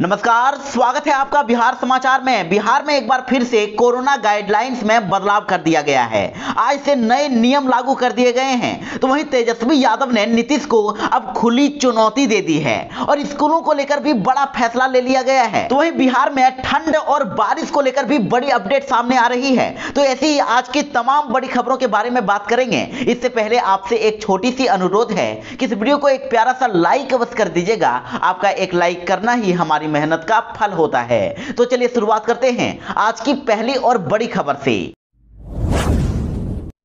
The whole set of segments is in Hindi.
नमस्कार, स्वागत है आपका बिहार समाचार में। बिहार में एक बार फिर से कोरोना गाइडलाइंस में बदलाव कर दिया गया है। आज से नए नियम लागू कर दिए गए हैं। तो वहीं तेजस्वी यादव ने नीतीश को अब खुली चुनौती दे दी है और स्कूलों को लेकर भी बड़ा फैसला ले लिया गया है। तो वहीं बिहार में ठंड और बारिश को लेकर भी बड़ी अपडेट सामने आ रही है। तो ऐसी ही आज की तमाम बड़ी खबरों के बारे में बात करेंगे। इससे पहले आपसे एक छोटी सी अनुरोध है कि इस वीडियो को एक प्यारा सा लाइक अवश्य कर दीजिएगा। आपका एक लाइक करना ही हमारी मेहनत का फल होता है। तो चलिए शुरुआत करते हैं आज की पहली और बड़ी खबर से।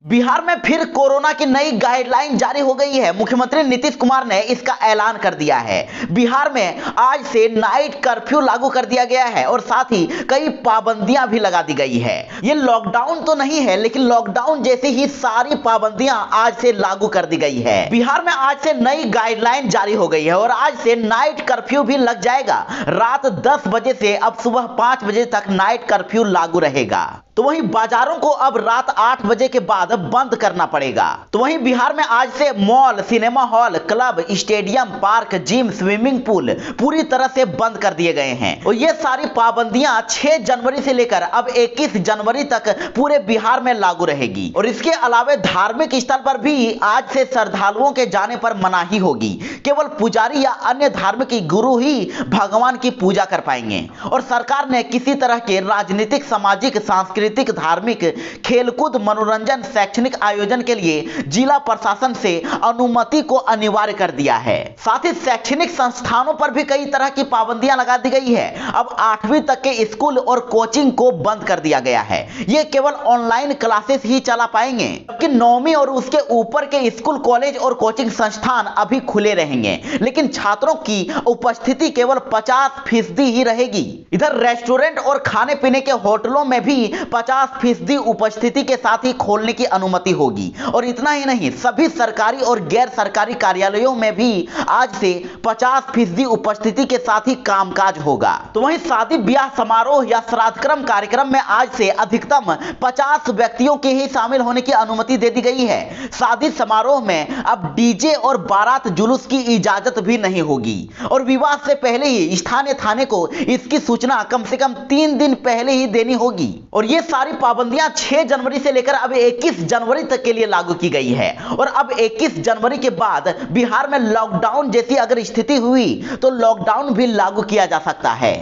बिहार में फिर कोरोना की नई गाइडलाइन जारी हो गई है। मुख्यमंत्री नीतीश कुमार ने इसका ऐलान कर दिया है। बिहार में आज से नाइट कर्फ्यू लागू कर दिया गया है और साथ ही कई पाबंदियां भी लगा दी गई है। ये लॉकडाउन तो नहीं है, लेकिन लॉकडाउन जैसी ही सारी पाबंदियां आज से लागू कर दी गई है। बिहार में आज से नई गाइडलाइन जारी हो गई है और आज से नाइट कर्फ्यू भी लग जाएगा। रात 10 बजे से अब सुबह 5 बजे तक नाइट कर्फ्यू लागू रहेगा। तो वहीं बाजारों को अब रात 8 बजे के बाद बंद करना पड़ेगा। तो वहीं बिहार में आज से mall, cinema hall, club, stadium, park, gym, swimming pool पूरी तरह से बंद कर दिए गए हैं और ये सारी पाबंदियां 6 जनवरी से लेकर अब 21 जनवरी तक पूरे बिहार में लागू रहेगी। और इसके अलावा धार्मिक स्थल पर भी आज से श्रद्धालुओं के जाने पर मनाही होगी। केवल पुजारी या अन्य धार्मिक गुरु ही भगवान की पूजा कर पाएंगे और सरकार ने किसी तरह के राजनीतिक, सामाजिक, सांस्कृतिक, धार्मिक, खेलकूद, मनोरंजन, शैक्षणिक आयोजन के लिए जिला प्रशासन से अनुमति को अनिवार्य कर दिया है। साथ ही शैक्षणिक संस्थानों पर भी कई तरह की पाबंदियां लगा दी गई है। अब 8वीं तक के स्कूल और कोचिंग को बंद कर दिया गया है। ये केवल ऑनलाइन क्लासेस ही चला पाएंगे, जबकि 9वीं और उसके ऊपर के स्कूल, कॉलेज और कोचिंग संस्थान अभी खुले रहेंगे, लेकिन छात्रों की उपस्थिति केवल 50% ही रहेगी। इधर रेस्टोरेंट और खाने पीने के होटलों में भी 50% उपस्थिति के साथ ही खोलने की अनुमति होगी। और इतना ही नहीं, सभी सरकारी और गैर सरकारी कार्यालयों में भी आज से 50% उपस्थिति के साथ ही कामकाज होगा। तो वहीं शादी ब्याह समारोह या श्राद्धक्रम कार्यक्रम में आज से अधिकतम 50 व्यक्तियों के ही शामिल होने की अनुमति दे दी गई है। शादी समारोह में अब डीजे और बारात जुलूस की इजाजत भी नहीं होगी और विवाह से पहले ही स्थानीय थाने को इसकी सूचना कम से कम 3 दिन पहले ही देनी होगी। और ये सारी पाबंदियां 6 जनवरी से लेकर अब 21 जनवरी तक के लिए लागू की गई है। और अब 21 जनवरी के बाद बिहार में लॉकडाउन जैसी अगर स्थिति हुई तो लॉकडाउन भी लागू किया जा सकता है।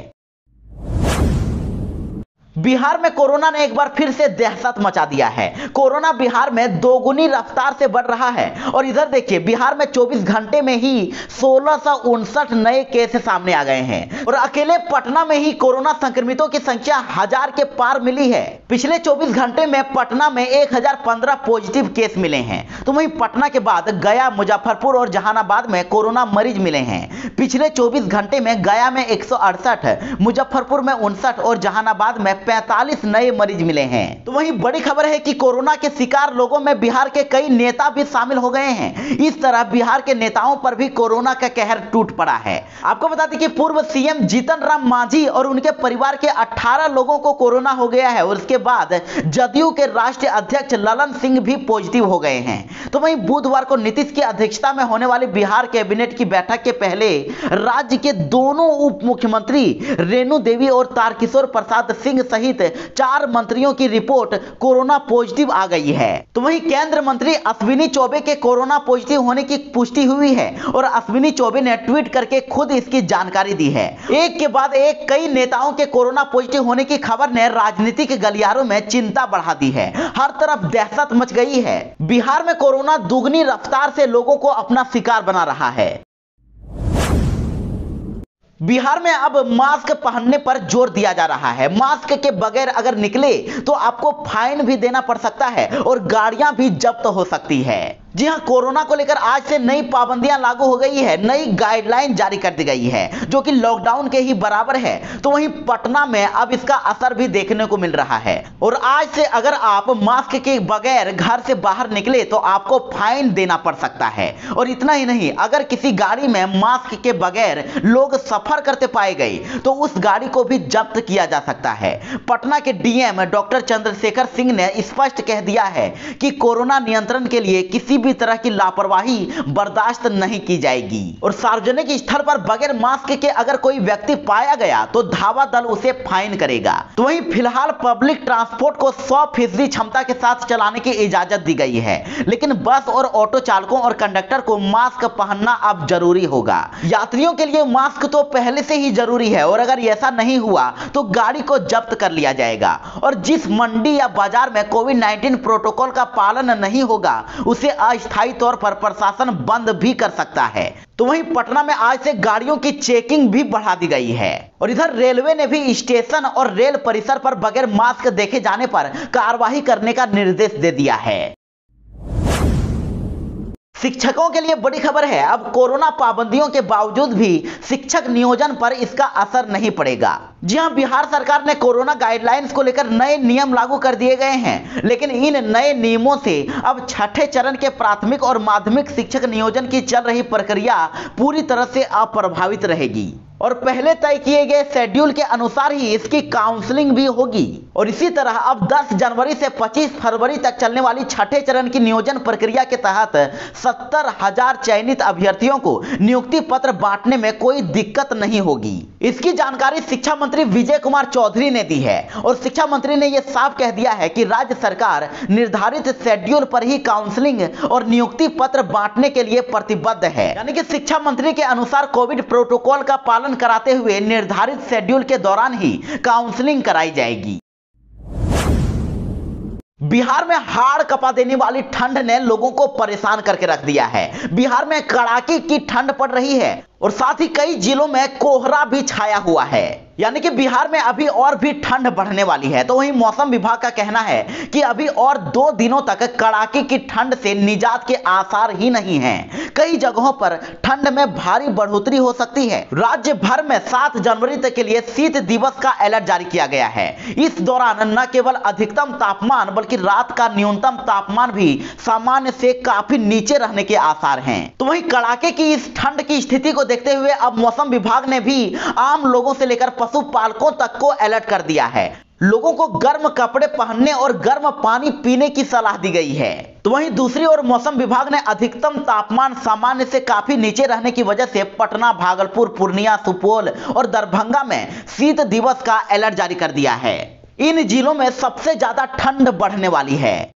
बिहार में कोरोना ने एक बार फिर से दहशत मचा दिया है। कोरोना बिहार में दोगुनी रफ्तार से बढ़ रहा है और इधर देखिए, बिहार में 24 घंटे में ही 1659 नए केस सामने आ गए हैं और अकेले पटना में ही कोरोना संक्रमितों की संख्या 1000 के पार मिली है। पिछले 24 घंटे में पटना में 1015 पॉजिटिव केस मिले हैं। तो वहीं पटना के बाद गया, मुजफ्फरपुर और जहानाबाद में कोरोना मरीज मिले हैं। पिछले 24 घंटे में गया में 168, मुजफ्फरपुर में 59 और जहानाबाद में 45 नए मरीज मिले हैं। तो वहीं बड़ी खबर है कि कोरोना के शिकार लोगों में बिहार के कई नेता भी शामिल हो गए हैं। इस तरह बिहार के नेताओं पर भी कोरोना का कहर टूट पड़ा है। आपको बता दें कि पूर्व सीएम जीतन राम मांझी और उनके परिवार के 18 लोगों को कोरोना हो गया है और उसके बाद जदयू के राष्ट्रीय अध्यक्ष ललन सिंह भी पॉजिटिव हो गए हैं। तो वहीं बुधवार को नीतीश की अध्यक्षता में होने वाली बिहार कैबिनेट की बैठक के पहले राज्य के दोनों उप मुख्यमंत्री रेणु देवी और तारकिशोर प्रसाद सिंह सहित 4 मंत्रियों की रिपोर्ट कोरोना पॉजिटिव आ गई है। तो वहीं केंद्र मंत्री अश्विनी चौबे के कोरोना पॉजिटिव होने की पुष्टि हुई है और अश्विनी चौबे ने ट्वीट करके खुद इसकी जानकारी दी है। एक के बाद एक कई नेताओं के कोरोना पॉजिटिव होने की खबर ने राजनीतिक गलियारों में चिंता बढ़ा दी है। हर तरफ दहशत मच गई है। बिहार में कोरोना दुगनी रफ्तार से लोगों को अपना शिकार बना रहा है। बिहार में अब मास्क पहनने पर जोर दिया जा रहा है। मास्क के बगैर अगर निकले तो आपको फाइन भी देना पड़ सकता है और गाड़ियां भी जब्त हो सकती है। जी हां, कोरोना को लेकर आज से नई पाबंदियां लागू हो गई है। नई गाइडलाइन जारी कर दी गई है जो कि लॉकडाउन के ही बराबर है। तो वहीं पटना में अब इसका असर भी देखने को मिल रहा है और आज से अगर आप मास्क के बगैर घर से बाहर निकले तो आपको फाइन देना पड़ सकता है। और इतना ही नहीं, अगर किसी गाड़ी में मास्क के बगैर लोग सफर करते पाए गए तो उस गाड़ी को भी जब्त किया जा सकता है। पटना के डीएम डॉक्टर चंद्रशेखर सिंह ने स्पष्ट कह दिया है कि कोरोना नियंत्रण के लिए किसी भी तरह की लापरवाही बर्दाश्त नहीं की जाएगी और सार्वजनिक स्थल पर बगैर मास्क के अगर कोई व्यक्ति पाया गया तो धावा दल उसे फाइन करेगा। तो वहीं फिलहाल पब्लिक ट्रांसपोर्ट को 100% क्षमता के साथ चलाने की इजाजत दी गई है, लेकिन बस और ऑटो चालकों और कंडक्टर को मास्क पहनना अब जरूरी होगा। यात्रियों के लिए मास्क तो पहले से ही जरूरी है और अगर ऐसा नहीं हुआ तो गाड़ी को जब्त कर लिया जाएगा और जिस मंडी या बाजार में कोविड-19 प्रोटोकॉल का पालन नहीं होगा उसे अस्थायी तौर पर प्रशासन बंद भी कर सकता है। तो वहीं पटना में आज से गाड़ियों की चेकिंग भी बढ़ा दी गई है और इधर रेलवे ने भी स्टेशन और रेल परिसर पर बगैर मास्क देखे जाने पर कार्रवाई करने का निर्देश दे दिया है। शिक्षकों के लिए बड़ी खबर है, अब कोरोना पाबंदियों के बावजूद भी शिक्षक नियोजन पर इसका असर नहीं पड़ेगा। जी हां, बिहार सरकार ने कोरोना गाइडलाइंस को लेकर नए नियम लागू कर दिए गए हैं, लेकिन इन नए नियमों से अब छठे चरण के प्राथमिक और माध्यमिक शिक्षक नियोजन की चल रही प्रक्रिया पूरी तरह से अप्रभावित रहेगी और पहले तय किए गए शेड्यूल के अनुसार ही इसकी काउंसलिंग भी होगी। और इसी तरह अब 10 जनवरी से 25 फरवरी तक चलने वाली छठे चरण की नियोजन प्रक्रिया के तहत 70,000 चयनित अभ्यर्थियों को नियुक्ति पत्र बांटने में कोई दिक्कत नहीं होगी। इसकी जानकारी शिक्षा मंत्री विजय कुमार चौधरी ने दी है और शिक्षा मंत्री ने यह साफ कह दिया है कि राज्य सरकार निर्धारित शेड्यूल पर ही काउंसलिंग और नियुक्ति पत्र बांटने के लिए प्रतिबद्ध है। यानी कि शिक्षा मंत्री के अनुसार कोविड प्रोटोकॉल का पालन कराते हुए निर्धारित शेड्यूल के दौरान ही काउंसलिंग कराई जाएगी। बिहार में हाड़ कपा देने वाली ठंड ने लोगों को परेशान करके रख दिया है। बिहार में कड़ाके की ठंड पड़ रही है और साथ ही कई जिलों में कोहरा भी छाया हुआ है, यानी कि बिहार में अभी और भी ठंड बढ़ने वाली है। तो वहीं मौसम विभाग का कहना है कि अभी और 2 दिनों तक कड़ाके की ठंड से निजात के आसार ही नहीं हैं। कई जगहों पर ठंड में भारी बढ़ोतरी हो सकती है। राज्य भर में 7 जनवरी तक के लिए शीत दिवस का अलर्ट जारी किया गया है। इस दौरान न केवल अधिकतम तापमान बल्कि रात का न्यूनतम तापमान भी सामान्य से काफी नीचे रहने के आसार हैं। तो वहीं कड़ाके की इस ठंड की स्थिति को देखते हुए अब मौसम विभाग ने भी आम लोगों से लेकर पशुपालकों तक को अलर्ट कर दिया है। लोगों को गर्म कपड़े पहनने और गर्म पानी पीने की सलाह दी गई है। तो वहीं दूसरी ओर मौसम विभाग ने अधिकतम तापमान सामान्य से काफी नीचे रहने की वजह से पटना, भागलपुर, पूर्णिया, सुपौल और दरभंगा में शीत दिवस का अलर्ट जारी कर दिया है। इन जिलों में सबसे ज्यादा ठंड बढ़ने वाली है।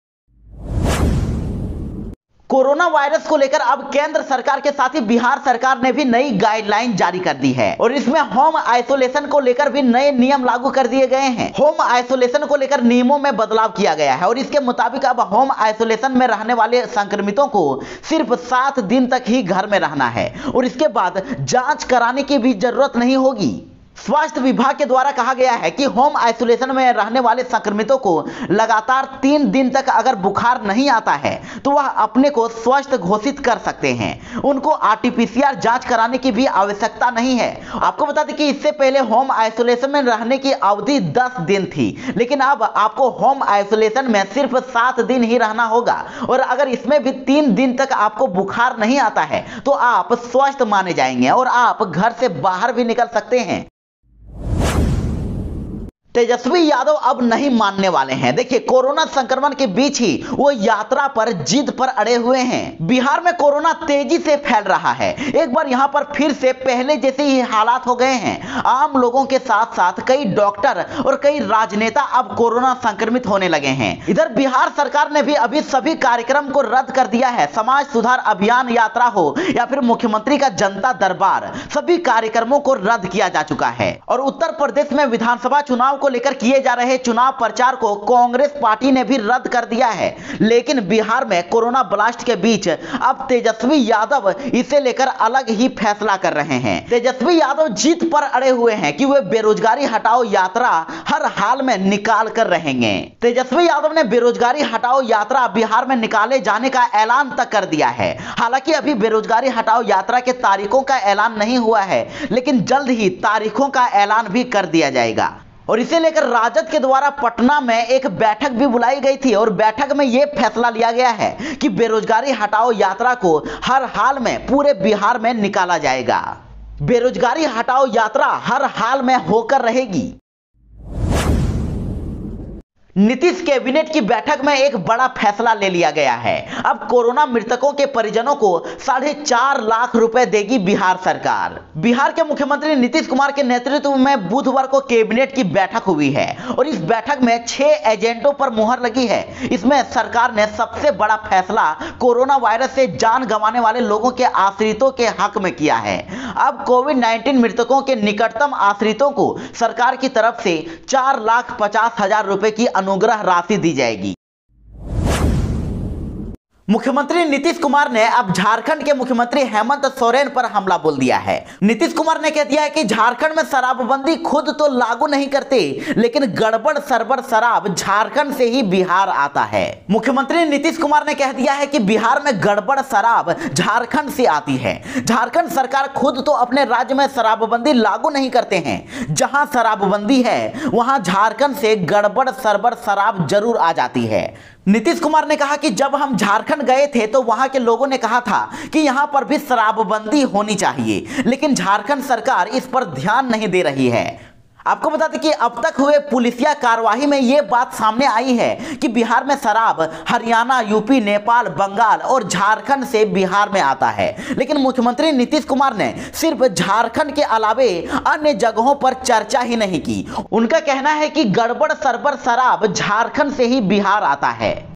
कोरोना वायरस को लेकर अब केंद्र सरकार के साथ ही बिहार सरकार ने भी नई गाइडलाइन जारी कर दी है और इसमें होम आइसोलेशन को लेकर भी नए नियम लागू कर दिए गए हैं। होम आइसोलेशन को लेकर नियमों में बदलाव किया गया है और इसके मुताबिक अब होम आइसोलेशन में रहने वाले संक्रमितों को सिर्फ 7 दिन तक ही घर में रहना है और इसके बाद जांच कराने की भी जरूरत नहीं होगी। स्वास्थ्य विभाग के द्वारा कहा गया है कि होम आइसोलेशन में रहने वाले संक्रमितों को लगातार 3 दिन तक अगर बुखार नहीं आता है तो वह अपने को स्वस्थ घोषित कर सकते हैं। उनको आरटीपीसीआर जांच कराने की भी आवश्यकता नहीं है। आपको बता दें कि इससे पहले होम आइसोलेशन में रहने की अवधि 10 दिन थी, लेकिन अब आपको होम आइसोलेशन में सिर्फ 7 दिन ही रहना होगा और अगर इसमें भी 3 दिन तक आपको बुखार नहीं आता है तो आप स्वस्थ माने जाएंगे और आप घर से बाहर भी निकल सकते हैं। तेजस्वी यादव अब नहीं मानने वाले हैं। देखिए, कोरोना संक्रमण के बीच ही वो यात्रा पर जिद पर अड़े हुए हैं। बिहार में कोरोना तेजी से फैल रहा है। एक बार यहां पर फिर से पहले जैसे ही हालात हो गए हैं। आम लोगों के साथ साथ कई डॉक्टर और कई राजनेता अब कोरोना संक्रमित होने लगे हैं। इधर बिहार सरकार ने भी अभी सभी कार्यक्रम को रद्द कर दिया है। समाज सुधार अभियान यात्रा हो या फिर मुख्यमंत्री का जनता दरबार, सभी कार्यक्रमों को रद्द किया जा चुका है। और उत्तर प्रदेश में विधानसभा चुनाव को लेकर किए जा रहे चुनाव प्रचार को कांग्रेस पार्टी ने भी रद्द कर दिया है। लेकिन बिहार में कोरोना ब्लास्ट के बीच अब तेजस्वी यादव इसे लेकर अलग ही फैसला कर रहे हैं। तेजस्वी यादव जीत पर अड़े हुए हैं कि वे बेरोजगारी हटाओ यात्रा हर हाल में निकाल कर रहेंगे। तेजस्वी यादव ने बेरोजगारी हटाओ यात्रा बिहार में निकाले जाने का ऐलान तक कर दिया है। हालांकि अभी बेरोजगारी हटाओ यात्रा के तारीखों का ऐलान नहीं हुआ है, लेकिन जल्द ही तारीखों का ऐलान भी कर दिया जाएगा। और इसे लेकर राजद के द्वारा पटना में एक बैठक भी बुलाई गई थी और बैठक में यह फैसला लिया गया है कि बेरोजगारी हटाओ यात्रा को हर हाल में पूरे बिहार में निकाला जाएगा। बेरोजगारी हटाओ यात्रा हर हाल में होकर रहेगी। नीतीश कैबिनेट की बैठक में एक बड़ा फैसला ले लिया गया है। अब कोरोना मृतकों के परिजनों को 4.5 लाख रुपए देगी बिहार सरकार। बिहार के मुख्यमंत्री नीतीश कुमार के नेतृत्व में बुधवार को कैबिनेट की बैठक हुई है और इस बैठक में 6 एजेंडों पर मुहर लगी है। इसमें सरकार ने सबसे बड़ा फैसला कोरोना वायरस से जान गंवाने वाले लोगों के आश्रितों के हक में किया है। अब कोविड-19 मृतकों के निकटतम आश्रितों को सरकार की तरफ से 4,50,000 रुपए की अनुग्रह राशि दी जाएगी। मुख्यमंत्री नीतीश कुमार ने अब झारखंड के मुख्यमंत्री हेमंत सोरेन पर हमला बोल दिया है। नीतीश कुमार ने कह दिया है कि झारखंड में शराबबंदी खुद तो लागू नहीं करते, लेकिन गड़बड़ सरबड़ शराब झारखंड से ही बिहार आता है। मुख्यमंत्री नीतीश कुमार ने कह दिया है कि बिहार में गड़बड़ शराब झारखंड से आती है। झारखंड सरकार खुद तो अपने राज्य में शराबबंदी लागू नहीं करते हैं। जहां शराबबंदी है वहां झारखंड से गड़बड़ सरबड़ शराब जरूर आ जाती है। नीतीश कुमार ने कहा कि जब हम झारखंड गए थे तो वहां के लोगों ने कहा था कि यहां पर भी शराबबंदी होनी चाहिए, लेकिन झारखंड सरकार इस पर ध्यान नहीं दे रही है। आपको बता दें कि अब तक हुए पुलिसिया कार्रवाई में यह बात सामने आई है कि बिहार में शराब हरियाणा, यूपी, नेपाल, बंगाल और झारखंड से बिहार में आता है, लेकिन मुख्यमंत्री नीतीश कुमार ने सिर्फ झारखंड के अलावे अन्य जगहों पर चर्चा ही नहीं की। उनका कहना है कि गड़बड़ सरबड़ शराब झारखंड से ही बिहार आता है।